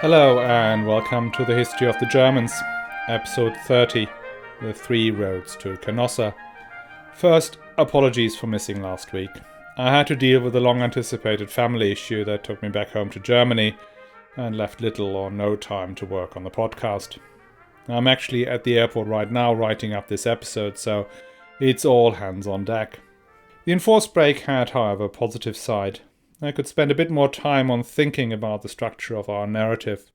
Hello and welcome to the History of the Germans, episode 30, The Three Roads to Canossa. First, apologies for missing last week. I had to deal with a long-anticipated family issue that took me back home to Germany and left little or no time to work on the podcast. I'm actually at the airport right now writing up this episode, so it's all hands on deck. The enforced break had, however, a positive side. I could spend a bit more time on thinking about the structure of our narrative.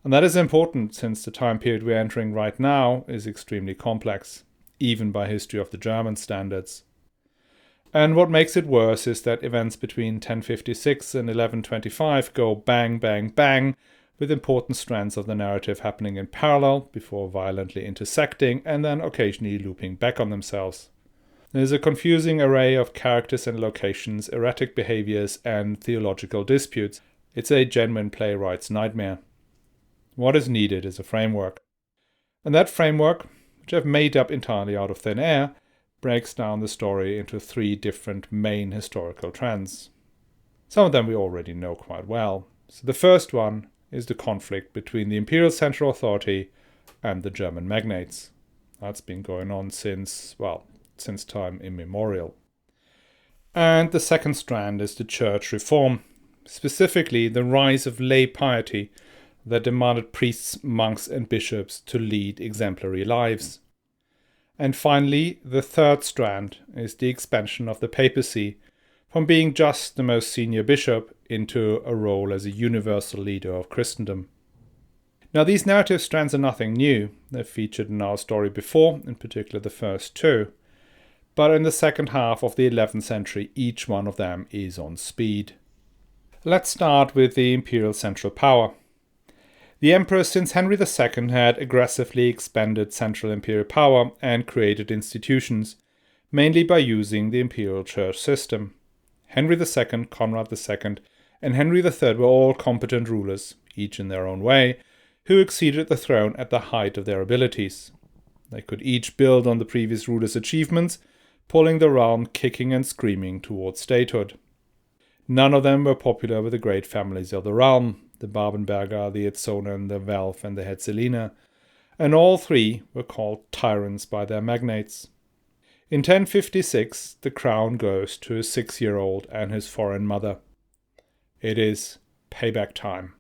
And that is important since the time period we're entering right now is extremely complex, even by history of the German standards. And what makes it worse is that events between 1056 and 1125 go bang, bang, bang, with important strands of the narrative happening in parallel before violently intersecting and then occasionally looping back on themselves. There's a confusing array of characters and locations, erratic behaviors, and theological disputes. It's a genuine playwright's nightmare. What is needed is a framework. And that framework, which I've made up entirely out of thin air, breaks down the story into three different main historical trends. Some of them we already know quite well. So the first one is the conflict between the imperial central authority and the German magnates. That's been going on since time immemorial. And the second strand is the church reform, specifically the rise of lay piety that demanded priests, monks, and bishops to lead exemplary lives. And finally, the third strand is the expansion of the papacy from being just the most senior bishop into a role as a universal leader of Christendom. Now, these narrative strands are nothing new. They've featured in our story before, in particular the first two. But in the second half of the 11th century, each one of them is on speed. Let's start with the imperial central power. The emperor since Henry II had aggressively expanded central imperial power and created institutions, mainly by using the imperial church system. Henry II, Conrad II, and Henry III were all competent rulers, each in their own way, who acceded the throne at the height of their abilities. They could each build on the previous ruler's achievements, pulling the realm kicking and screaming towards statehood. None of them were popular with the great families of the realm, the Babenberger, the Etzonen, the Welf, and the Hetzeliner, and all three were called tyrants by their magnates. In 1056, the crown goes to a 6-year-old and his foreign mother. It is payback time.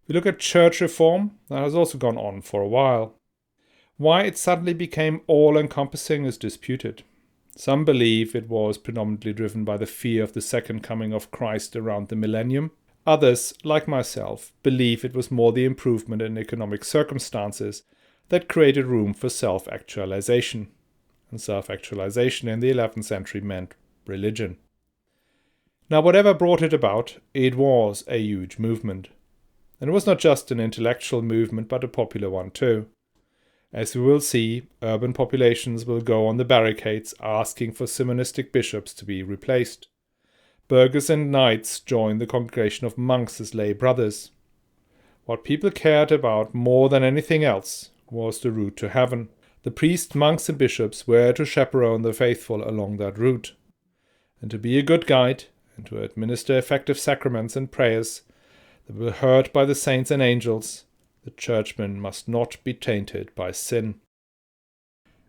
If we look at church reform, that has also gone on for a while. Why it suddenly became all-encompassing is disputed. Some believe it was predominantly driven by the fear of the second coming of Christ around the millennium. Others, like myself, believe it was more the improvement in economic circumstances that created room for self-actualization. And self-actualization in the 11th century meant religion. Now, whatever brought it about, it was a huge movement. And it was not just an intellectual movement, but a popular one too. As we will see, urban populations will go on the barricades asking for simonistic bishops to be replaced. Burghers and knights joined the congregation of monks as lay brothers. What people cared about more than anything else was the route to heaven. The priests, monks and bishops were to chaperone the faithful along that route. And to be a good guide and to administer effective sacraments and prayers that were heard by the saints and angels, the churchman must not be tainted by sin.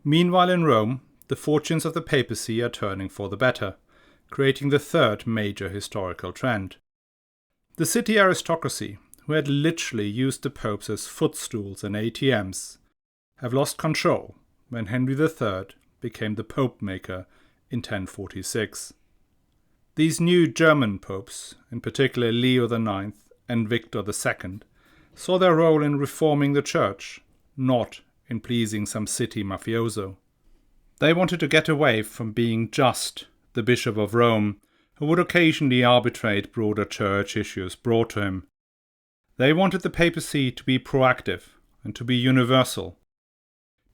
Meanwhile in Rome, the fortunes of the papacy are turning for the better, creating the third major historical trend. The city aristocracy, who had literally used the popes as footstools and ATMs, have lost control when Henry III became the pope maker in 1046. These new German popes, in particular Leo IX and Victor II, saw their role in reforming the church, not in pleasing some city mafioso. They wanted to get away from being just the Bishop of Rome, who would occasionally arbitrate broader church issues brought to him. They wanted the papacy to be proactive and to be universal.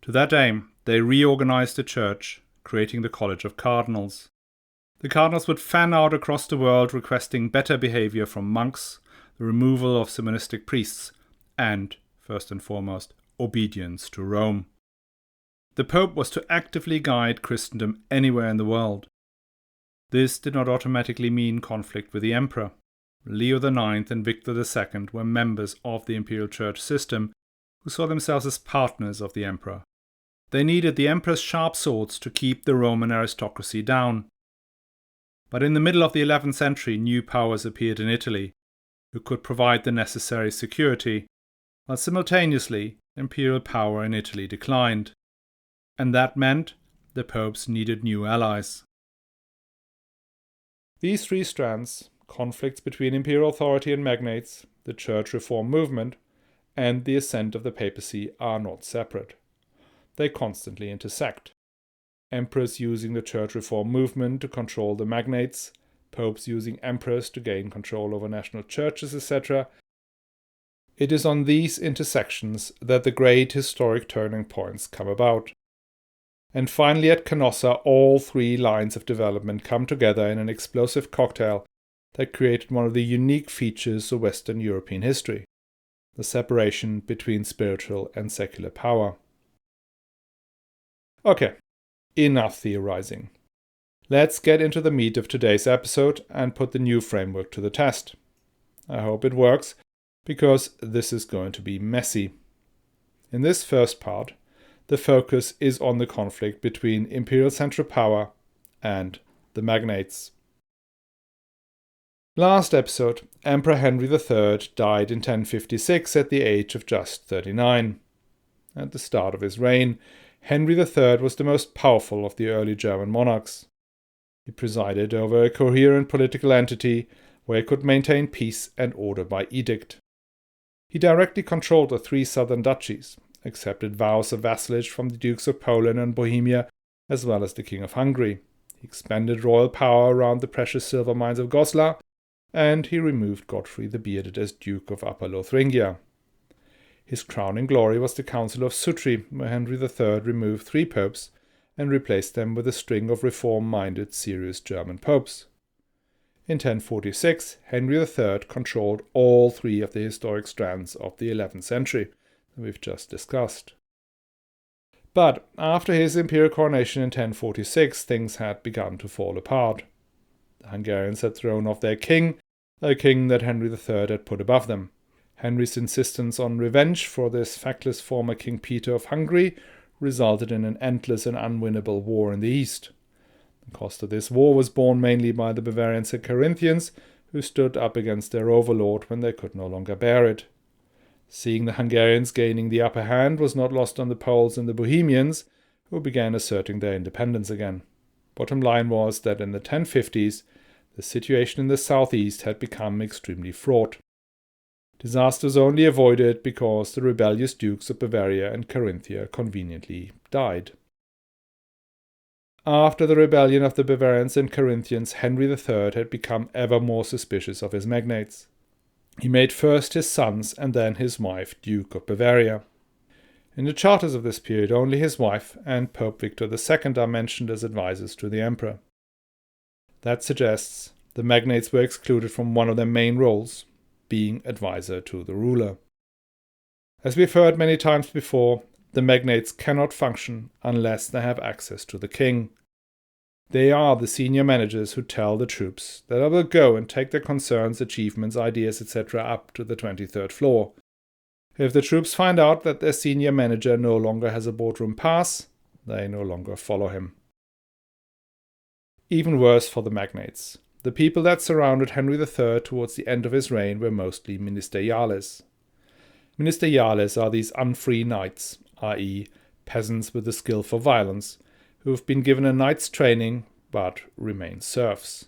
To that aim, they reorganized the church, creating the College of Cardinals. The cardinals would fan out across the world requesting better behavior from monks, the removal of simonistic priests, and, first and foremost, obedience to Rome. The Pope was to actively guide Christendom anywhere in the world. This did not automatically mean conflict with the Emperor. Leo IX and Victor II were members of the imperial church system who saw themselves as partners of the emperor. They needed the emperor's sharp swords to keep the Roman aristocracy down. But in the middle of the 11th century, new powers appeared in Italy, who could provide the necessary security, while simultaneously imperial power in Italy declined. And that meant the popes needed new allies. These three strands, conflicts between imperial authority and magnates, the church reform movement, and the ascent of the papacy, are not separate. They constantly intersect. Emperors using the church reform movement to control the magnates, popes using emperors to gain control over national churches, etc. It is on these intersections that the great historic turning points come about. And finally at Canossa, all three lines of development come together in an explosive cocktail that created one of the unique features of Western European history: the separation between spiritual and secular power. Okay, enough theorizing. Let's get into the meat of today's episode and put the new framework to the test. I hope it works, because this is going to be messy. In this first part, the focus is on the conflict between imperial central power and the magnates. Last episode, Emperor Henry III died in 1056 at the age of just 39. At the start of his reign, Henry III was the most powerful of the early German monarchs. He presided over a coherent political entity where he could maintain peace and order by edict. He directly controlled the three southern duchies, accepted vows of vassalage from the Dukes of Poland and Bohemia, as well as the King of Hungary. He expanded royal power around the precious silver mines of Goslar, and he removed Godfrey the Bearded as Duke of Upper Lothringia. His crowning glory was the Council of Sutri, where Henry III removed 3 popes and replaced them with a string of reform-minded, serious German popes. In 1046, Henry III controlled all 3 of the historic strands of the 11th century that we've just discussed. But after his imperial coronation in 1046, things had begun to fall apart. The Hungarians had thrown off their king, a king that Henry III had put above them. Henry's insistence on revenge for this feckless former King Peter of Hungary resulted in an endless and unwinnable war in the east. The cost of this war was borne mainly by the Bavarians and Carinthians, who stood up against their overlord when they could no longer bear it. Seeing the Hungarians gaining the upper hand was not lost on the Poles and the Bohemians, who began asserting their independence again. Bottom line was that in the 1050s, the situation in the southeast had become extremely fraught. Disaster was only avoided because the rebellious dukes of Bavaria and Carinthia conveniently died. After the rebellion of the Bavarians and Carinthians, Henry III had become ever more suspicious of his magnates. He made first his sons and then his wife Duke of Bavaria. In the charters of this period, only his wife and Pope Victor II are mentioned as advisors to the emperor. That suggests the magnates were excluded from one of their main roles, being advisor to the ruler. As we've heard many times before, the magnates cannot function unless they have access to the king. They are the senior managers who tell the troops that they will go and take their concerns, achievements, ideas, etc. up to the 23rd floor. If the troops find out that their senior manager no longer has a boardroom pass, they no longer follow him. Even worse for the magnates. The people that surrounded Henry III towards the end of his reign were mostly ministeriales. Ministeriales are these unfree knights, i.e. peasants with the skill for violence, who have been given a knight's training but remain serfs.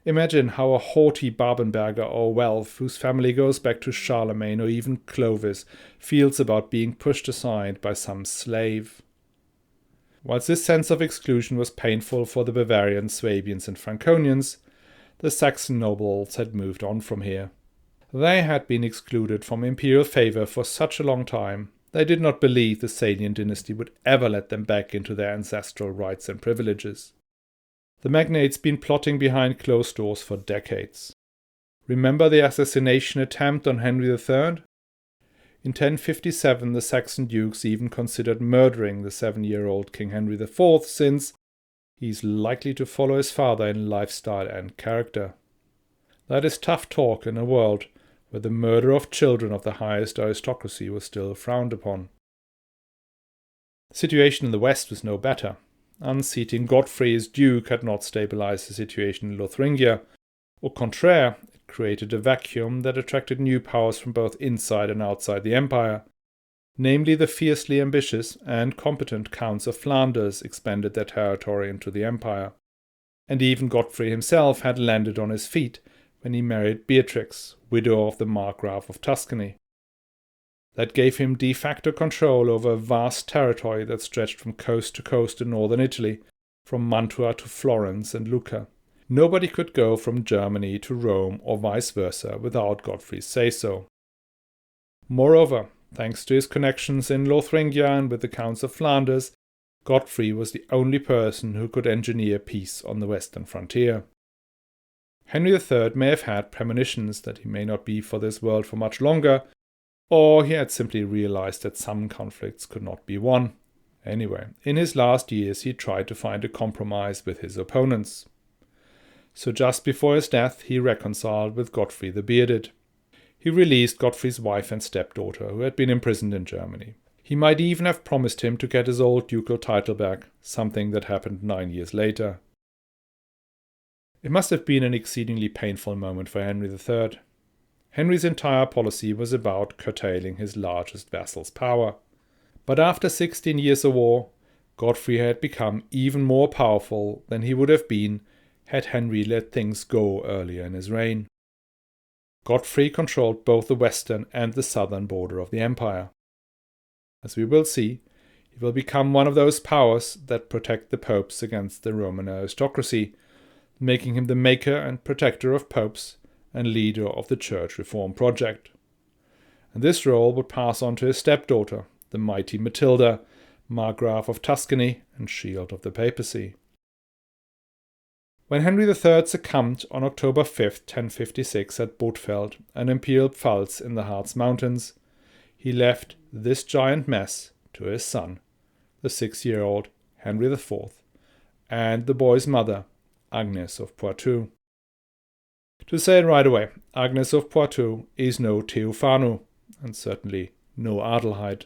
Imagine how a haughty Babenberger or Welf, whose family goes back to Charlemagne or even Clovis, feels about being pushed aside by some slave. Whilst this sense of exclusion was painful for the Bavarians, Swabians and Franconians, the Saxon nobles had moved on from here. They had been excluded from imperial favour for such a long time, they did not believe the Salian dynasty would ever let them back into their ancestral rights and privileges. The magnates been plotting behind closed doors for decades. Remember the assassination attempt on Henry III? In 1057 the Saxon dukes even considered murdering the 7-year-old King Henry IV, since he is likely to follow his father in lifestyle and character. That is tough talk in a world where the murder of children of the highest aristocracy was still frowned upon. The situation in the west was no better. Unseating Godfrey as Duke had not stabilized the situation in Lothringia. Au contraire, it created a vacuum that attracted new powers from both inside and outside the empire. Namely, the fiercely ambitious and competent counts of Flanders expanded their territory into the empire. And even Godfrey himself had landed on his feet when he married Beatrix, widow of the Margrave of Tuscany. That gave him de facto control over a vast territory that stretched from coast to coast in northern Italy, from Mantua to Florence and Lucca. Nobody could go from Germany to Rome or vice versa without Godfrey's say-so. Moreover, thanks to his connections in Lothringia and with the Counts of Flanders, Godfrey was the only person who could engineer peace on the western frontier. Henry III may have had premonitions that he may not be for this world for much longer, or he had simply realized that some conflicts could not be won. Anyway, in his last years he tried to find a compromise with his opponents. So just before his death he reconciled with Godfrey the Bearded. He released Godfrey's wife and stepdaughter, who had been imprisoned in Germany. He might even have promised him to get his old ducal title back, something that happened 9 years later. It must have been an exceedingly painful moment for Henry III. Henry's entire policy was about curtailing his largest vassal's power. But after 16 years of war, Godfrey had become even more powerful than he would have been had Henry let things go earlier in his reign. Godfrey controlled both the western and the southern border of the empire. As we will see, he will become one of those powers that protect the popes against the Roman aristocracy, making him the maker and protector of popes and leader of the church reform project. And this role would pass on to his stepdaughter, the mighty Matilda, Margrave of Tuscany and shield of the papacy. When Henry III succumbed on October 5, 1056 at Bothfeld, an imperial Pfalz in the Harz Mountains, he left this giant mess to his son, the 6-year-old Henry IV, and the boy's mother, Agnes of Poitou. To say it right away, Agnes of Poitou is no Theophanu, and certainly no Adelheid.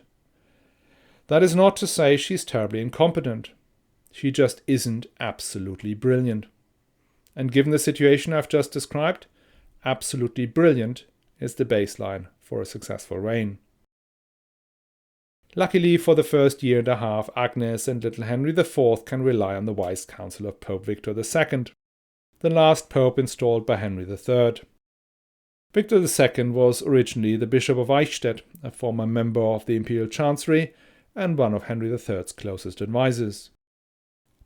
That is not to say she's terribly incompetent. She just isn't absolutely brilliant. And given the situation I've just described, absolutely brilliant is the baseline for a successful reign. Luckily for the first year and a half, Agnes and little Henry IV can rely on the wise counsel of Pope Victor II, the last pope installed by Henry III. Victor II was originally the Bishop of Eichstätt, a former member of the imperial chancery and one of Henry III's closest advisors.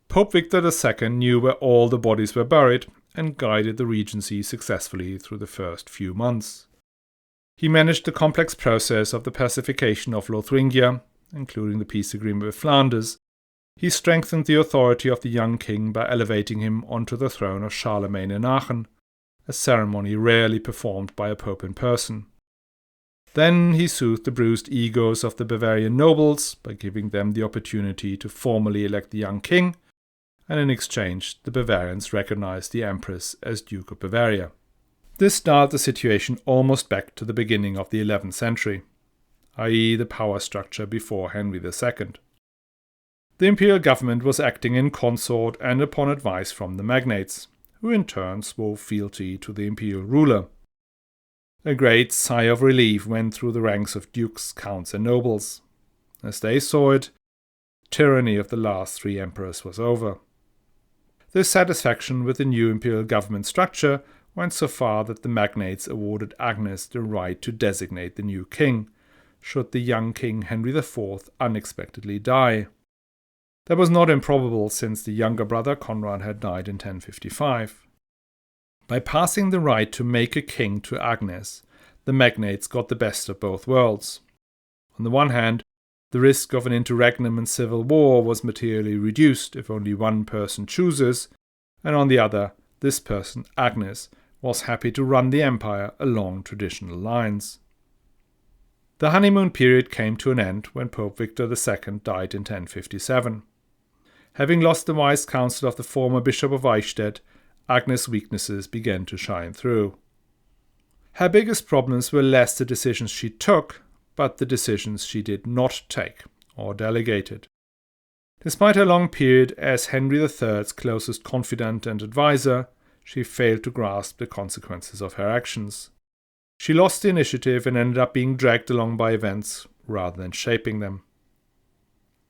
Pope Victor II knew where all the bodies were buried and guided the regency successfully through the first few months. He managed the complex process of the pacification of Lothringia, including the peace agreement with Flanders. He strengthened the authority of the young king by elevating him onto the throne of Charlemagne in Aachen, a ceremony rarely performed by a pope in person. Then he soothed the bruised egos of the Bavarian nobles by giving them the opportunity to formally elect the young king, and in exchange the Bavarians recognized the Empress as Duke of Bavaria. This dialed the situation almost back to the beginning of the 11th century, i.e. the power structure before Henry II. The imperial government was acting in consort and upon advice from the magnates, who in turn swore fealty to the imperial ruler. A great sigh of relief went through the ranks of dukes, counts and nobles. As they saw it, tyranny of the last 3 emperors was over. This satisfaction with the new imperial government structure went so far that the magnates awarded Agnes the right to designate the new king, should the young king Henry IV unexpectedly die. That was not improbable, since the younger brother Conrad had died in 1055. By passing the right to make a king to Agnes, the magnates got the best of both worlds. On the one hand, the risk of an interregnum and civil war was materially reduced if only one person chooses, and on the other, this person, Agnes, was happy to run the empire along traditional lines. The honeymoon period came to an end when Pope Victor II died in 1057. Having lost the wise counsel of the former Bishop of Eichstätt, Agnes' weaknesses began to shine through. Her biggest problems were less the decisions she took, but the decisions she did not take, or delegated. Despite her long period as Henry III's closest confidant and advisor, she failed to grasp the consequences of her actions. She lost the initiative and ended up being dragged along by events rather than shaping them.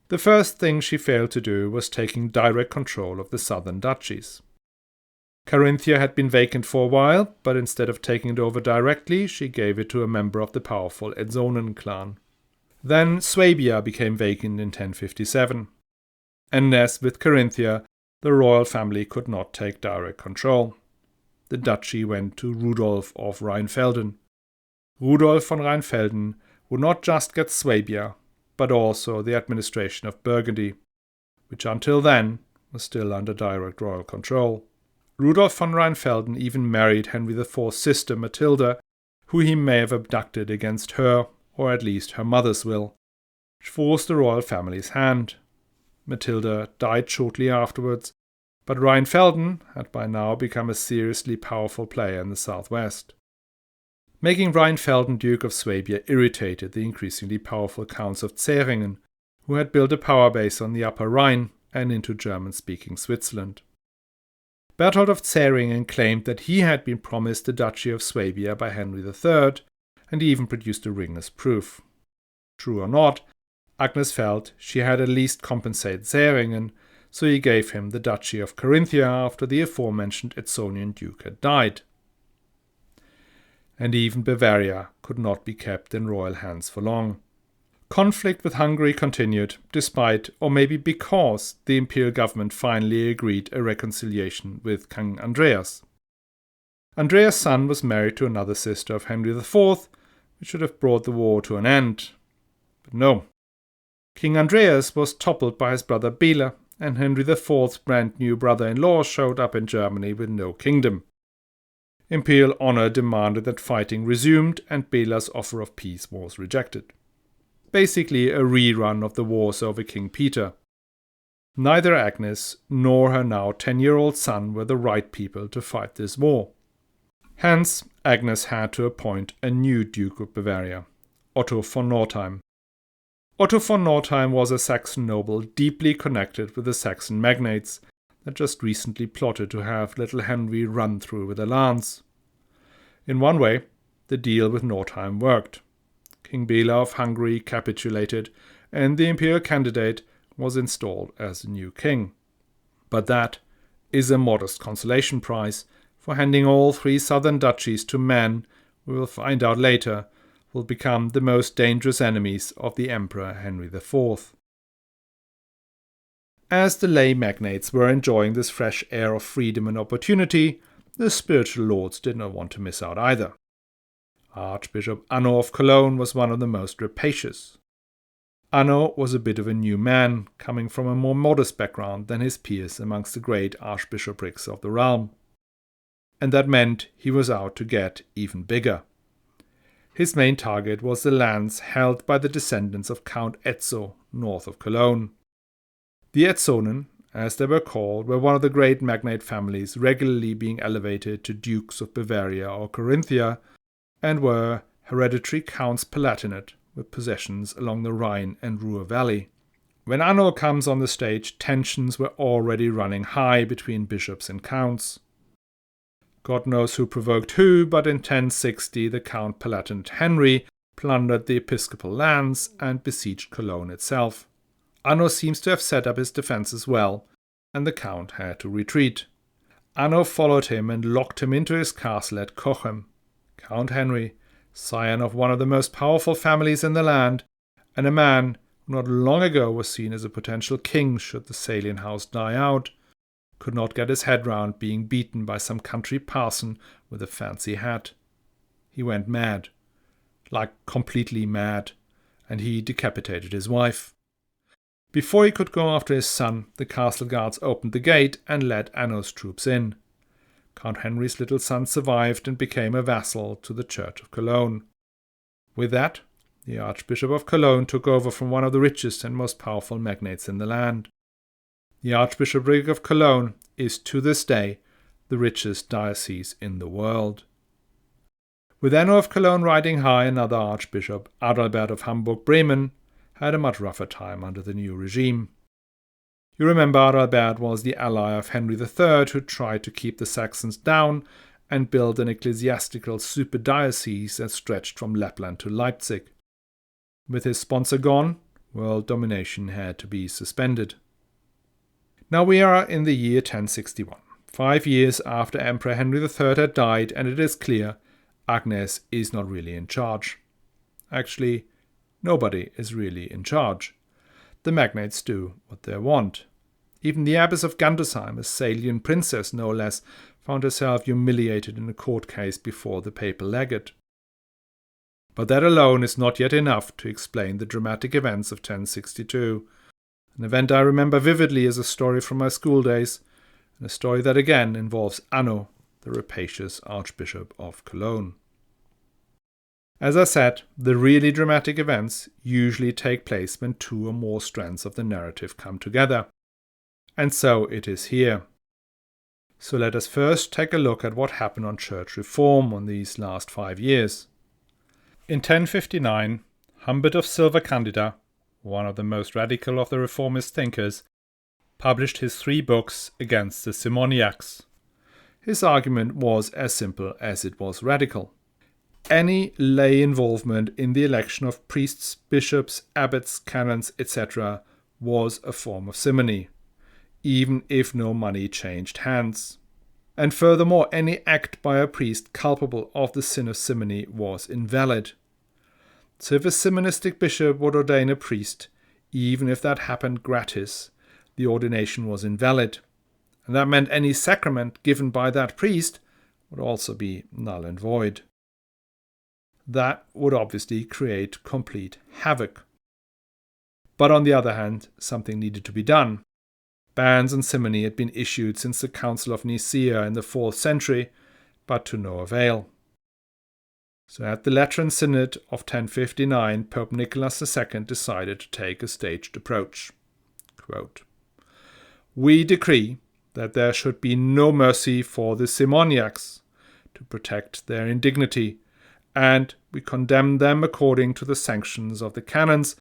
The first thing she failed to do was taking direct control of the southern duchies. Carinthia had been vacant for a while, but instead of taking it over directly, she gave it to a member of the powerful Edsonen clan. Then Swabia became vacant in 1057. And as with Carinthia, the royal family could not take direct control. The duchy went to Rudolf of Rheinfelden. Rudolf von Rheinfelden would not just get Swabia, but also the administration of Burgundy, which until then was still under direct royal control. Rudolf von Rheinfelden even married Henry IV's sister Matilda, who he may have abducted against her, or at least her mother's will, which forced the royal family's hand. Matilda died shortly afterwards, but Rheinfelden had by now become a seriously powerful player in the southwest. Making Rheinfelden Duke of Swabia irritated the increasingly powerful Counts of Zähringen, who had built a power base on the Upper Rhine and into German-speaking Switzerland. Berthold of Zähringen claimed that he had been promised the Duchy of Swabia by Henry III, and he even produced a ring as proof. True or not, Agnes felt she had at least compensated Zähringen, so he gave him the Duchy of Carinthia after the aforementioned Edsonian duke had died. And even Bavaria could not be kept in royal hands for long. Conflict with Hungary continued, despite, or maybe because, the imperial government finally agreed a reconciliation with King Andreas. Andreas' son was married to another sister of Henry IV, which should have brought the war to an end. But no. King Andreas was toppled by his brother Bela, and Henry IV's brand new brother-in-law showed up in Germany with no kingdom. Imperial honor demanded that fighting resumed, and Bela's offer of peace was rejected. Basically a rerun of the wars over King Peter. Neither Agnes nor her now 10-year-old son were the right people to fight this war. Hence, Agnes had to appoint a new Duke of Bavaria, Otto von Northeim. Otto von Northeim was a Saxon noble deeply connected with the Saxon magnates that just recently plotted to have little Henry run through with a lance. In one way, the deal with Northeim worked. King Bela of Hungary capitulated, and the imperial candidate was installed as the new king. But that is a modest consolation prize for handing all three southern duchies to men we will find out later will become the most dangerous enemies of the Emperor Henry IV. As the lay magnates were enjoying this fresh air of freedom and opportunity, the spiritual lords did not want to miss out either. Archbishop Anno of Cologne was one of the most rapacious. Anno was a bit of a new man, coming from a more modest background than his peers amongst the great archbishoprics of the realm. And that meant he was out to get even bigger. His main target was the lands held by the descendants of Count Etzo, north of Cologne. The Edsonen, as they were called, were one of the great magnate families regularly being elevated to Dukes of Bavaria or Carinthia, and were hereditary Counts Palatinate with possessions along the Rhine and Ruhr Valley. When Anno comes on the stage, tensions were already running high between bishops and counts. God knows who provoked who, but in 1060 the Count Palatinate Henry plundered the episcopal lands and besieged Cologne itself. Anno seems to have set up his defences well, and the Count had to retreat. Anno followed him and locked him into his castle at Cochem. Count Henry, scion of one of the most powerful families in the land, and a man who not long ago was seen as a potential king should the Salian house die out, could not get his head round being beaten by some country parson with a fancy hat. He went mad, like completely mad, and he decapitated his wife. Before he could go after his son, the castle guards opened the gate and let Anno's troops in. Count Henry's little son survived and became a vassal to the Church of Cologne. With that, the Archbishop of Cologne took over from one of the richest and most powerful magnates in the land. The Archbishopric of Cologne is to this day the richest diocese in the world. With Anno of Cologne riding high, another archbishop, Adelheid of Hamburg-Bremen, had a much rougher time under the new regime. You remember Adelheid was the ally of Henry III, who tried to keep the Saxons down and build an ecclesiastical superdiocese that stretched from Lapland to Leipzig. With his sponsor gone, world domination had to be suspended. Now we are in the year 1061, 5 years after Emperor Henry III had died, and it is clear Agnes is not really in charge. Actually, nobody is really in charge. The magnates do what they want. Even the Abbess of Gandersheim, a Salian princess no less, found herself humiliated in a court case before the papal legate. But that alone is not yet enough to explain the dramatic events of 1062, an event I remember vividly as a story from my school days, and a story that again involves Anno, the rapacious Archbishop of Cologne. As I said, the really dramatic events usually take place when two or more strands of the narrative come together. And so it is here. So let us first take a look at what happened on church reform on these last 5 years. In 1059, Humbert of Silva Candida, one of the most radical of the reformist thinkers, published his 3 books against the simoniacs. His argument was as simple as it was radical. Any lay involvement in the election of priests, bishops, abbots, canons, etc. was a form of simony, even if no money changed hands. And furthermore, any act by a priest culpable of the sin of simony was invalid. So if a simonistic bishop would ordain a priest, even if that happened gratis, the ordination was invalid. And that meant any sacrament given by that priest would also be null and void. That would obviously create complete havoc. But on the other hand, something needed to be done. Bans on simony had been issued since the Council of Nicaea in the 4th century, but to no avail. So at the Lateran Synod of 1059, Pope Nicholas II decided to take a staged approach. Quote, "We decree that there should be no mercy for the simoniacs to protect their indignity, and we condemn them according to the sanctions of the canons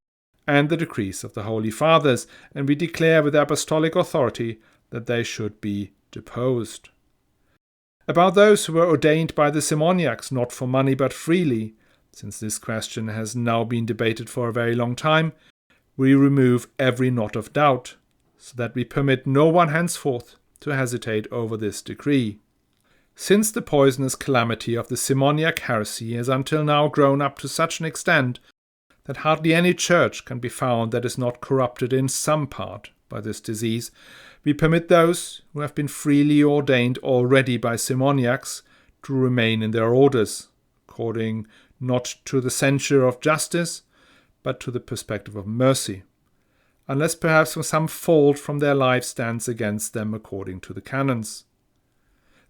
and the decrees of the Holy Fathers, and we declare with apostolic authority that they should be deposed. About those who were ordained by the simoniacs, not for money but freely, since this question has now been debated for a very long time, we remove every knot of doubt, so that we permit no one henceforth to hesitate over this decree. Since the poisonous calamity of the simoniac heresy has until now grown up to such an extent that hardly any church can be found that is not corrupted in some part by this disease, we permit those who have been freely ordained already by simoniacs to remain in their orders, according not to the censure of justice, but to the perspective of mercy, unless perhaps some fault from their life stands against them according to the canons.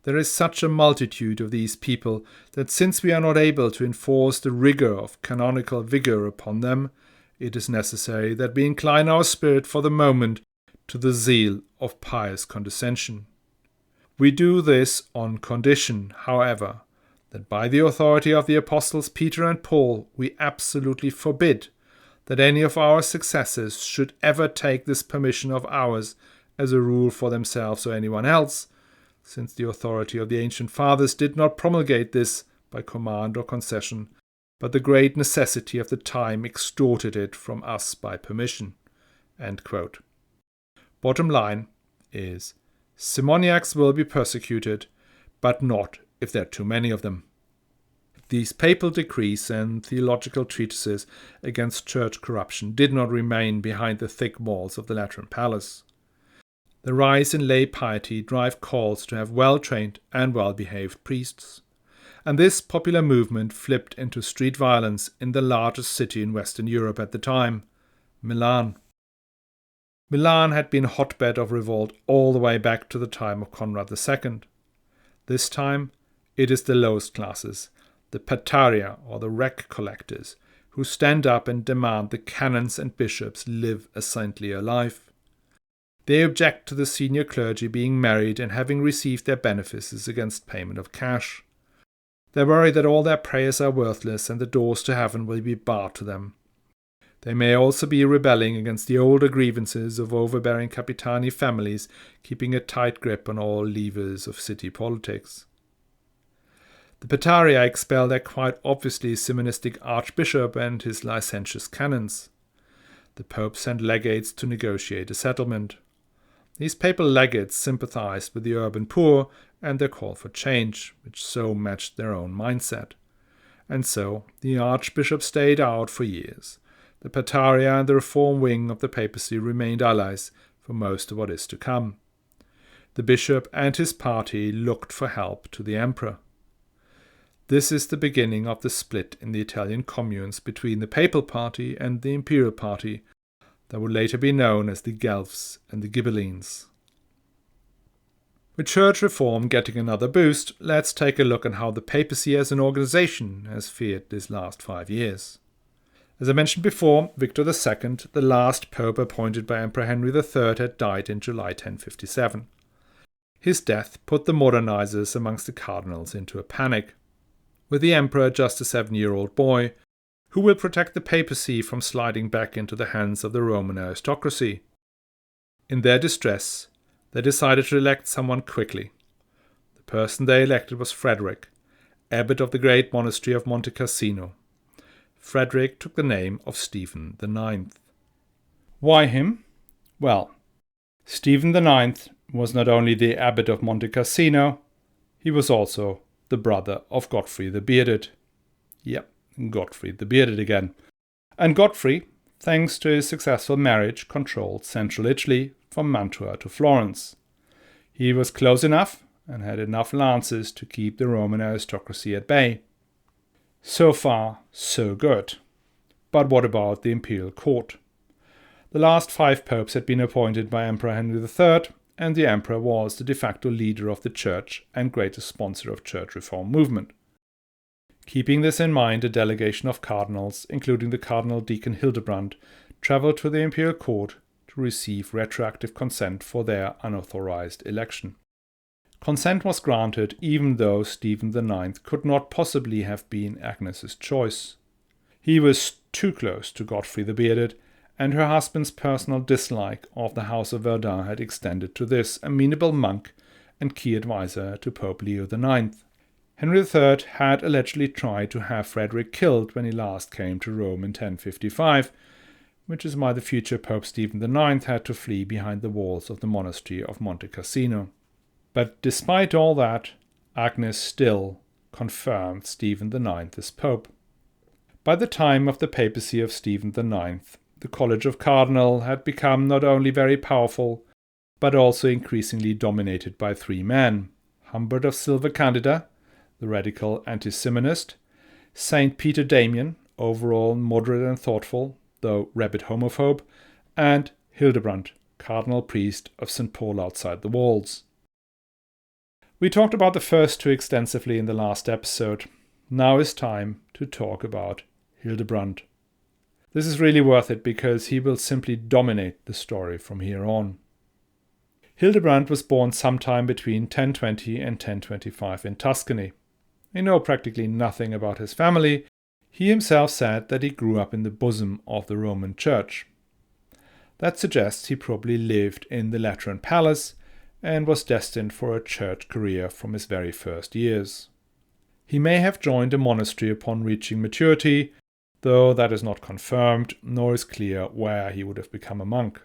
There is such a multitude of these people that since we are not able to enforce the rigor of canonical vigor upon them, it is necessary that we incline our spirit for the moment to the zeal of pious condescension. We do this on condition, however, that by the authority of the apostles Peter and Paul we absolutely forbid that any of our successors should ever take this permission of ours as a rule for themselves or anyone else, since the authority of the ancient fathers did not promulgate this by command or concession, but the great necessity of the time extorted it from us by permission." End quote. Bottom line is, simoniacs will be persecuted, but not if there are too many of them. These papal decrees and theological treatises against church corruption did not remain behind the thick walls of the Lateran Palace. The rise in lay piety drive calls to have well-trained and well-behaved priests. And this popular movement flipped into street violence in the largest city in Western Europe at the time, Milan. Milan had been a hotbed of revolt all the way back to the time of Conrad II. This time, it is the lowest classes, the pataria or the wreck collectors, who stand up and demand the canons and bishops live a saintlier life. They object to the senior clergy being married and having received their benefices against payment of cash. They worry that all their prayers are worthless and the doors to heaven will be barred to them. They may also be rebelling against the older grievances of overbearing Capitani families keeping a tight grip on all levers of city politics. The Pataria expelled their quite obviously simonistic archbishop and his licentious canons. The Pope sent legates to negotiate a settlement. These papal legates sympathized with the urban poor and their call for change, which so matched their own mindset. And so the archbishop stayed out for years. The Pataria and the reform wing of the papacy remained allies for most of what is to come. The bishop and his party looked for help to the emperor. This is the beginning of the split in the Italian communes between the papal party and the imperial party that would later be known as the Guelphs and the Ghibellines. With church reform getting another boost, let's take a look at how the papacy as an organization has fared these last 5 years. As I mentioned before, Victor II, the last pope appointed by Emperor Henry III, had died in July 1057. His death put the modernizers amongst the cardinals into a panic, with the emperor just a 7-year-old boy, who will protect the papacy from sliding back into the hands of the Roman aristocracy. In their distress, they decided to elect someone quickly. The person they elected was Frederick, abbot of the great monastery of Monte Cassino. Frederick took the name of Stephen IX. Why him? Well, Stephen IX was not only the abbot of Monte Cassino, he was also the brother of Godfrey the Bearded. Yep, Godfrey the Bearded again. And Godfrey, thanks to his successful marriage, controlled central Italy from Mantua to Florence. He was close enough and had enough lances to keep the Roman aristocracy at bay. So far, so good. But what about the imperial court? The last 5 popes had been appointed by Emperor Henry III, and the emperor was the de facto leader of the church and greatest sponsor of church reform movement. Keeping this in mind, a delegation of cardinals, including the Cardinal Deacon Hildebrand, travelled to the imperial court to receive retroactive consent for their unauthorized election. Consent was granted even though Stephen IX could not possibly have been Agnes's choice. He was too close to Godfrey the Bearded, and her husband's personal dislike of the House of Verdun had extended to this amenable monk and key advisor to Pope Leo IX. Henry III had allegedly tried to have Frederick killed when he last came to Rome in 1055, which is why the future Pope Stephen IX had to flee behind the walls of the monastery of Monte Cassino. But despite all that, Agnes still confirmed Stephen IX as Pope. By the time of the papacy of Stephen IX, the College of Cardinal had become not only very powerful, but also increasingly dominated by 3 men: Humbert of Silva Candida, the radical anti-simonist, Saint Peter Damian, overall moderate and thoughtful, though rabid homophobe, and Hildebrand, cardinal priest of St. Paul outside the walls. We talked about the first 2 extensively in the last episode. Now is time to talk about Hildebrand. This is really worth it because he will simply dominate the story from here on. Hildebrand was born sometime between 1020 and 1025 in Tuscany. We know practically nothing about his family. He himself said that he grew up in the bosom of the Roman Church. That suggests he probably lived in the Lateran Palace and was destined for a church career from his very first years. He may have joined a monastery upon reaching maturity, though that is not confirmed, nor is clear where he would have become a monk.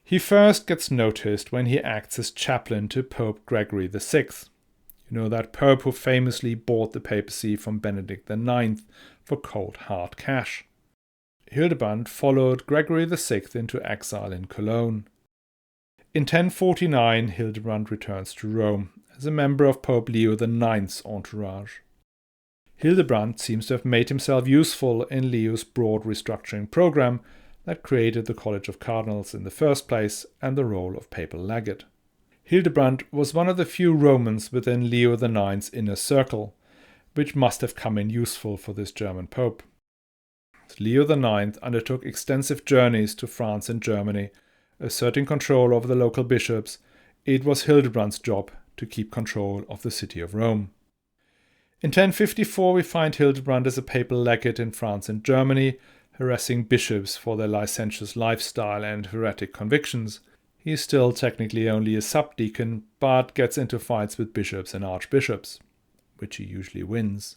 He first gets noticed when he acts as chaplain to Pope Gregory VI. You know, that pope who famously bought the papacy from Benedict IX for cold hard cash. Hildebrand followed Gregory VI into exile in Cologne. In 1049, Hildebrand returns to Rome as a member of Pope Leo IX's entourage. Hildebrand seems to have made himself useful in Leo's broad restructuring program that created the College of Cardinals in the first place and the role of papal legate. Hildebrand was one of the few Romans within Leo IX's inner circle, which must have come in useful for this German pope. As Leo IX undertook extensive journeys to France and Germany, asserting control over the local bishops, it was Hildebrand's job to keep control of the city of Rome. In 1054 we find Hildebrand as a papal legate in France and Germany, harassing bishops for their licentious lifestyle and heretic convictions. He is still technically only a subdeacon, but gets into fights with bishops and archbishops, which he usually wins.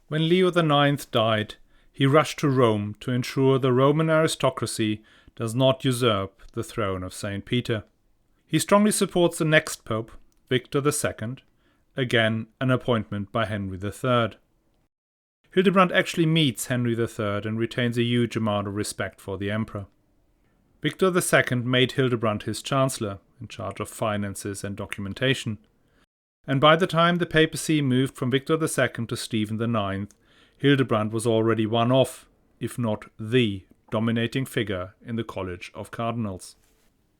When Leo IX died, he rushed to Rome to ensure the Roman aristocracy does not usurp the throne of St. Peter. He strongly supports the next pope, Victor II, again an appointment by Henry III. Hildebrand actually meets Henry III and retains a huge amount of respect for the emperor. Victor II made Hildebrand his chancellor, in charge of finances and documentation. And by the time the papacy moved from Victor II to Stephen IX, Hildebrand was already one of, if not the, dominating figure in the College of Cardinals.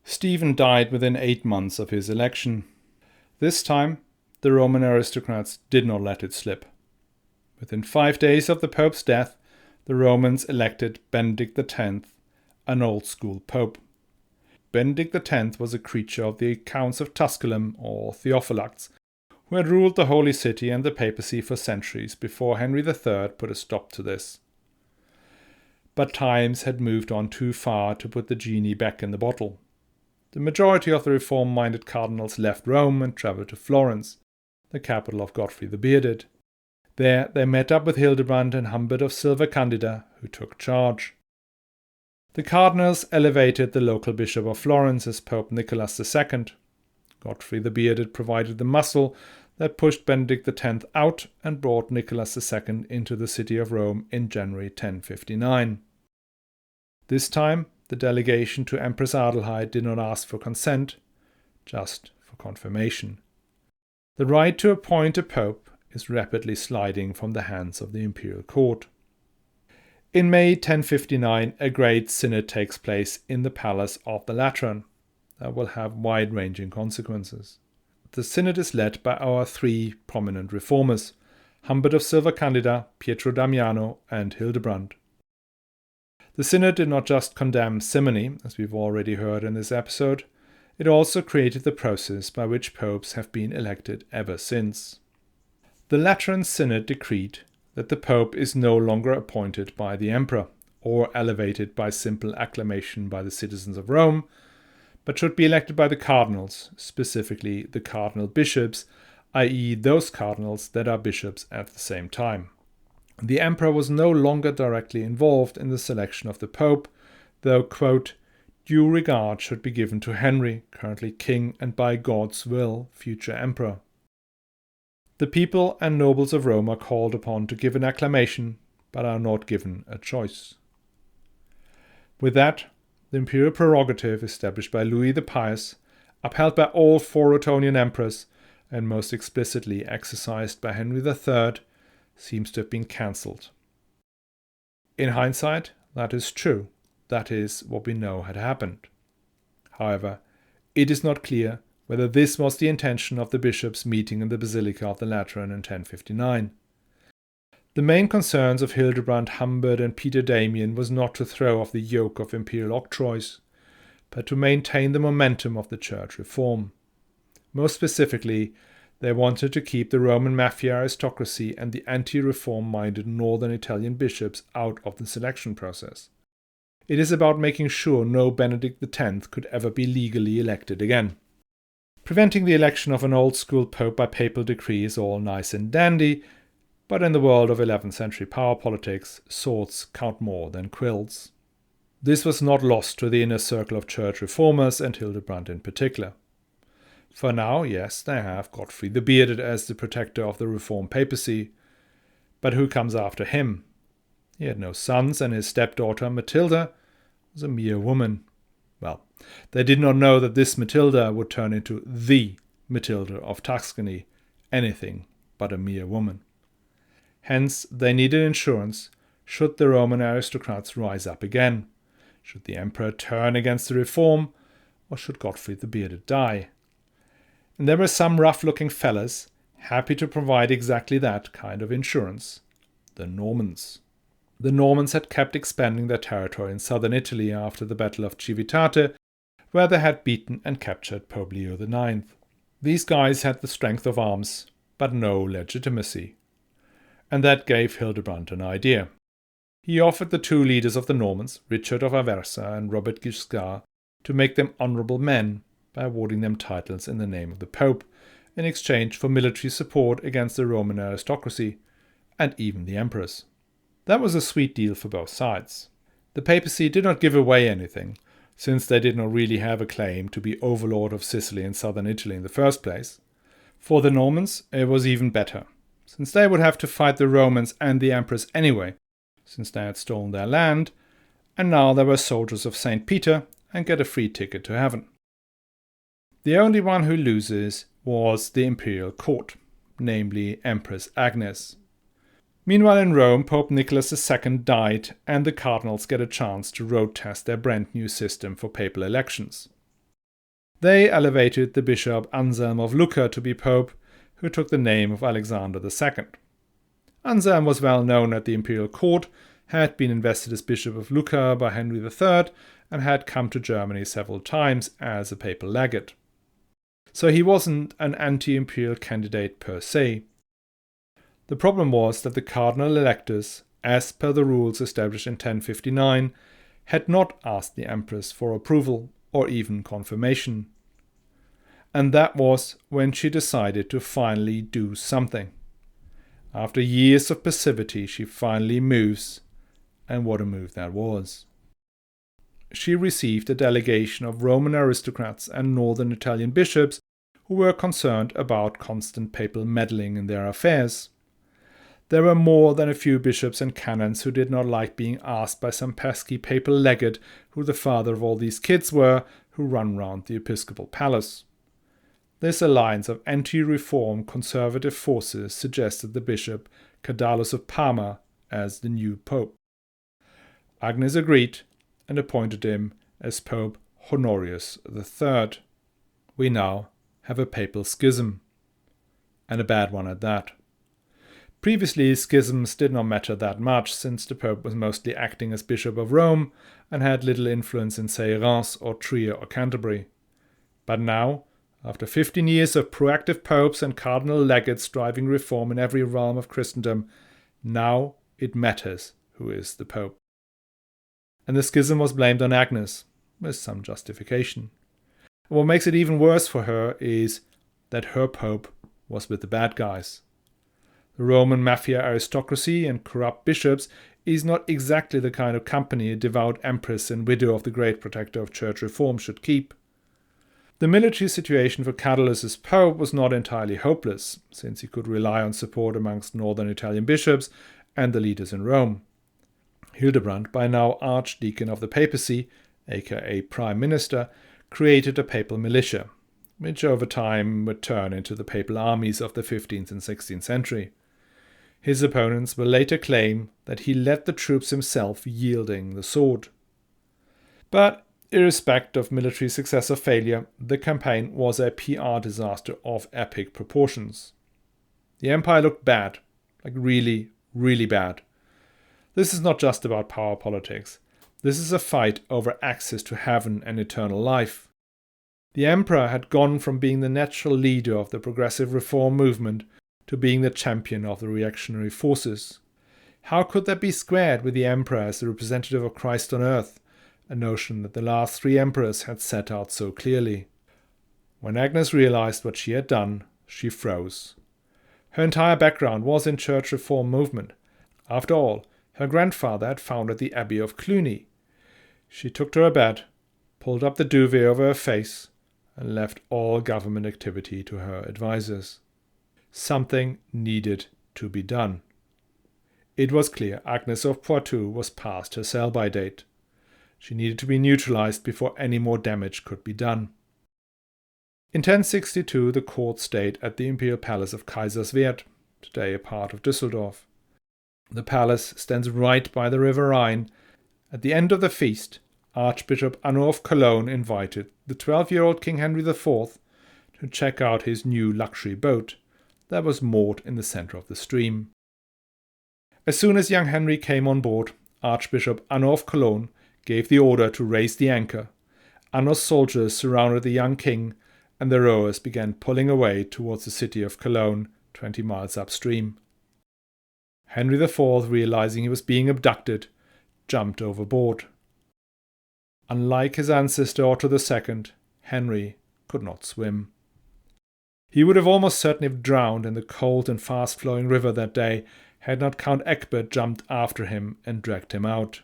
Stephen died within 8 months of his election. This time, the Roman aristocrats did not let it slip. Within 5 days of the Pope's death, the Romans elected Benedict X, an old-school pope. Benedict X was a creature of the Counts of Tusculum, or Theophylacts, who had ruled the Holy City and the papacy for centuries before Henry III put a stop to this. But times had moved on too far to put the genie back in the bottle. The majority of the reform-minded cardinals left Rome and travelled to Florence, the capital of Godfrey the Bearded. There they met up with Hildebrand and Humbert of Silva Candida, who took charge. The cardinals elevated the local bishop of Florence as Pope Nicholas II. Godfrey the Bearded provided the muscle that pushed Benedict X out and brought Nicholas II into the city of Rome in January 1059. This time, the delegation to Empress Adelheid did not ask for consent, just for confirmation. The right to appoint a pope is rapidly sliding from the hands of the imperial court. In May 1059, a great synod takes place in the palace of the Lateran that will have wide-ranging consequences. The synod is led by our 3 prominent reformers, Humbert of Silva Candida, Pietro Damiano, and Hildebrand. The synod did not just condemn simony, as we've already heard in this episode, it also created the process by which popes have been elected ever since. The Lateran synod decreed that the pope is no longer appointed by the emperor or elevated by simple acclamation by the citizens of Rome, but should be elected by the cardinals, specifically the cardinal bishops, i.e. those cardinals that are bishops at the same time. The emperor was no longer directly involved in the selection of the pope, though, quote, due regard should be given to Henry, currently king and by God's will, future emperor. The people and nobles of Rome are called upon to give an acclamation, but are not given a choice. With that, the imperial prerogative established by Louis the Pious, upheld by all 4 Ottonian emperors, and most explicitly exercised by Henry III, seems to have been cancelled. In hindsight, that is true. That is what we know had happened. However, it is not clear whether this was the intention of the bishops meeting in the Basilica of the Lateran in 1059. The main concerns of Hildebrand, Humbert and Peter Damian was not to throw off the yoke of imperial octroys, but to maintain the momentum of the church reform. Most specifically, they wanted to keep the Roman mafia aristocracy and the anti-reform-minded northern Italian bishops out of the selection process. It is about making sure no Benedict X could ever be legally elected again. Preventing the election of an old-school pope by papal decree is all nice and dandy, but in the world of 11th century power politics, swords count more than quills. This was not lost to the inner circle of church reformers and Hildebrand in particular. For now, yes, they have Godfrey the Bearded as the protector of the reformed papacy, but who comes after him? He had no sons, and his stepdaughter Matilda was a mere woman. Well, they did not know that this Matilda would turn into the Matilda of Tuscany, anything but a mere woman. Hence, they needed insurance should the Roman aristocrats rise up again. Should the emperor turn against the reform, or should Godfrey the Bearded die? And there were some rough-looking fellas happy to provide exactly that kind of insurance. The Normans. The Normans had kept expanding their territory in southern Italy after the Battle of Civitate, where they had beaten and captured Pope Leo IX. These guys had the strength of arms, but no legitimacy. And that gave Hildebrand an idea. He offered the two leaders of the Normans, Richard of Aversa and Robert Guiscard, to make them honourable men by awarding them titles in the name of the Pope, in exchange for military support against the Roman aristocracy, and even the emperors. That was a sweet deal for both sides. The papacy did not give away anything, since they did not really have a claim to be overlord of Sicily and southern Italy in the first place. For the Normans, it was even better, since they would have to fight the Romans and the emperors anyway, since they had stolen their land, and now they were soldiers of St. Peter and get a free ticket to heaven. The only one who loses was the imperial court, namely Empress Agnes. Meanwhile in Rome, Pope Nicholas II died, and the cardinals get a chance to road test their brand new system for papal elections. They elevated the bishop Anselm of Lucca to be pope, who took the name of Alexander II. Anselm was well known at the imperial court, had been invested as Bishop of Lucca by Henry III, and had come to Germany several times as a papal legate. So he wasn't an anti-imperial candidate per se. The problem was that the cardinal electors, as per the rules established in 1059, had not asked the empress for approval or even confirmation. And that was when she decided to finally do something. After years of passivity, she finally moves, and what a move that was. She received a delegation of Roman aristocrats and northern Italian bishops who were concerned about constant papal meddling in their affairs. There were more than a few bishops and canons who did not like being asked by some pesky papal legate who the father of all these kids were who run round the episcopal palace. This alliance of anti-reform conservative forces suggested the bishop Cadalus of Parma as the new pope. Agnes agreed and appointed him as Pope Honorius III. We now have a papal schism, and a bad one at that. Previously, schisms did not matter that much, since the Pope was mostly acting as Bishop of Rome and had little influence in, say, Reims or Trier or Canterbury. But now, after 15 years of proactive popes and cardinal legates driving reform in every realm of Christendom, now it matters who is the Pope. And the schism was blamed on Agnes, with some justification. And what makes it even worse for her is that her Pope was with the bad guys. The Roman mafia aristocracy and corrupt bishops is not exactly the kind of company a devout empress and widow of the great protector of church reform should keep. The military situation for Cadalus as pope was not entirely hopeless, since he could rely on support amongst northern Italian bishops and the leaders in Rome. Hildebrand, by now archdeacon of the papacy, aka prime minister, created a papal militia, which over time would turn into the papal armies of the 15th and 16th century. His opponents will later claim that he led the troops himself, yielding the sword. But irrespective of military success or failure, the campaign was a PR disaster of epic proportions. The empire looked bad, like really, really bad. This is not just about power politics. This is a fight over access to heaven and eternal life. The emperor had gone from being the natural leader of the progressive reform movement to being the champion of the reactionary forces. How could that be squared with the emperor as the representative of Christ on earth, a notion that the last three emperors had set out so clearly? When Agnes realized what she had done, she froze. Her entire background was in church reform movement. After all, her grandfather had founded the Abbey of Cluny. She took to her bed, pulled up the duvet over her face, and left all government activity to her advisers. Something needed to be done. It was clear Agnes of Poitou was past her sell-by date. She needed to be neutralized before any more damage could be done. In 1062, the court stayed at the imperial palace of Kaiserswerth, today a part of Düsseldorf. The palace stands right by the river Rhine. At the end of the feast, Archbishop Anno of Cologne invited the 12-year-old King Henry IV to check out his new luxury boat that was moored in the center of the stream. As soon as young Henry came on board, Archbishop Anno of Cologne gave the order to raise the anchor. Anno's soldiers surrounded the young king, and the rowers began pulling away towards the city of Cologne 20 miles upstream. Henry IV, realizing he was being abducted, jumped overboard. Unlike his ancestor Otto II, Henry could not swim. He would have almost certainly drowned in the cold and fast-flowing river that day had not Count Egbert jumped after him and dragged him out.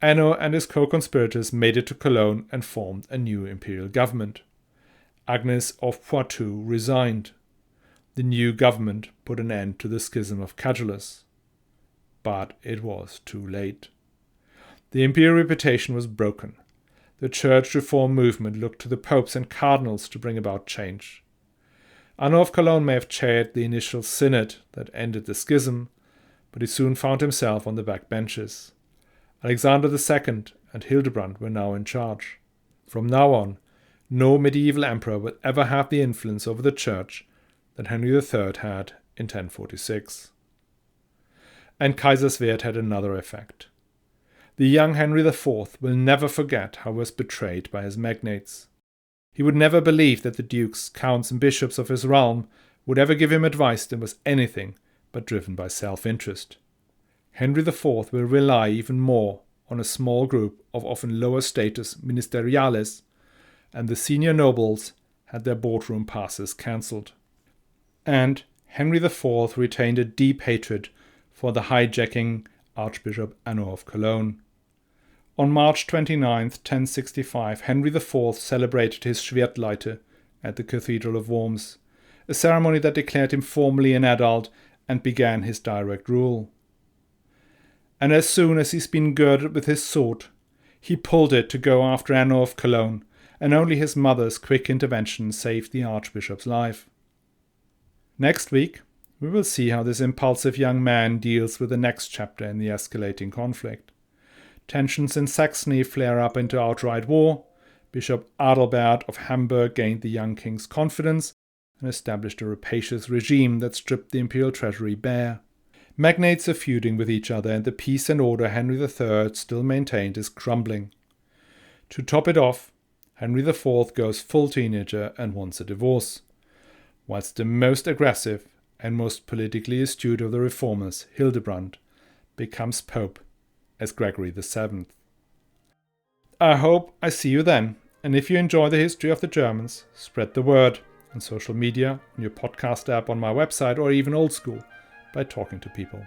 Anno and his co-conspirators made it to Cologne and formed a new imperial government. Agnes of Poitou resigned. The new government put an end to the schism of Catullus. But it was too late. The imperial reputation was broken. The church reform movement looked to the popes and cardinals to bring about change. Anno of Cologne may have chaired the initial synod that ended the schism, but he soon found himself on the back benches. Alexander II and Hildebrand were now in charge. From now on, no medieval emperor would ever have the influence over the church that Henry III had in 1046. And Kaiserswerth had another effect. The young Henry IV will never forget how he was betrayed by his magnates. He would never believe that the dukes, counts and bishops of his realm would ever give him advice that was anything but driven by self-interest. Henry IV will rely even more on a small group of often lower status ministeriales, and the senior nobles had their boardroom passes cancelled. And Henry IV retained a deep hatred for the hijacking Archbishop Anno of Cologne. On March 29, 1065, Henry IV celebrated his Schwertleite at the Cathedral of Worms, a ceremony that declared him formally an adult and began his direct rule. And as soon as he's been girded with his sword, he pulled it to go after Anno of Cologne, and only his mother's quick intervention saved the Archbishop's life. Next week, we will see how this impulsive young man deals with the next chapter in the escalating conflict. Tensions in Saxony flare up into outright war. Bishop Adelheid of Hamburg gained the young king's confidence and established a rapacious regime that stripped the imperial treasury bare. Magnates are feuding with each other, and the peace and order Henry III still maintained is crumbling. To top it off, Henry IV goes full teenager and wants a divorce, whilst the most aggressive and most politically astute of the reformers, Hildebrand, becomes Pope as Gregory VII. I hope I see you then, and if you enjoy the history of the Germans, spread the word on social media, on your podcast app, on my website, or even old school by talking to people.